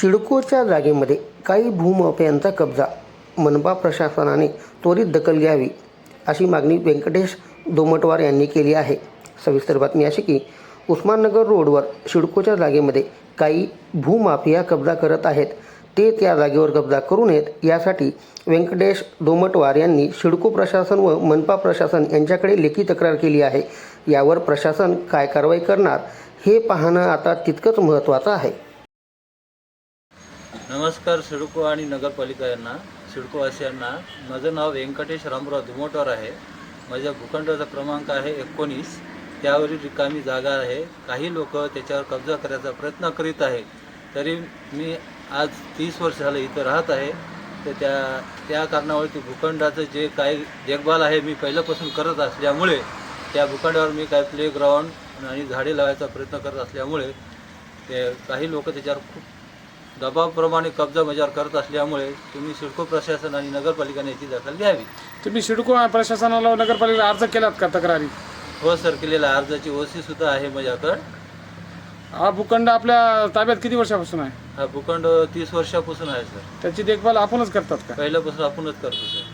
सिडकोच्या जागेमध्ये काही भूमाफियांचा कब्जा, मनपा प्रशासनाने त्वरित दखल घ्यावी अशी मागणी व्यंकटेश दोमटवार यांनी केली आहे. सविस्तर बातमी अशी की उस्माननगर रोडवर सिडकोच्या जागेमध्ये काही भूमाफिया कब्जा करत आहेत. ते त्या जागेवर कब्जा करू नयेत यासाठी व्यंकटेश दोमटवार यांनी सिडको प्रशासन व मनपा प्रशासन यांच्याकडे लेखी तक्रार केली आहे. यावर प्रशासन काय कारवाई करणार हे पाहणं आता तितकंच महत्त्वाचं आहे. नमस्कार सिडको आणि नगरपालिका यांना, सिडकोवासियांना. माझं नाव व्यंकटेश रामराव दुमोटवार आहे. माझ्या भूखंडाचा क्रमांक आहे 19. त्यावरील रिकामी जागा आहे. काही लोक त्याच्यावर कब्जा करायचा प्रयत्न करीत आहे. तरी मी आज 30 वर्ष झाले इथं राहत आहे. तर त्या कारणावरती भूखंडाचं जे काही देखभाल आहे मी पहिल्यापासून करत असल्यामुळे त्या भूखंडावर मी काही प्लेग्राऊंड आणि झाडे लावायचा प्रयत्न करत असल्यामुळे ते काही लोक त्याच्यावर खूप दबावाप्रमाणे कब्जा माझ्यावर करत असल्यामुळे तुम्ही सिडको प्रशासन आणि नगरपालिकेने याची दखल घ्यावी. तुम्ही सिडको प्रशासनाला नगरपालिकेला अर्ज केलात का तक्रारी? हो सर, केलेला अर्जाची ओसी सुद्धा आहे माझ्याकडं. हा भूखंड आपल्या ताब्यात किती वर्षापासून आहे? हा भूखंड 30 वर्षापासून आहे सर. त्याची देखभाल आपणच करतात का? पहिल्यापासून आपणच करतो सर.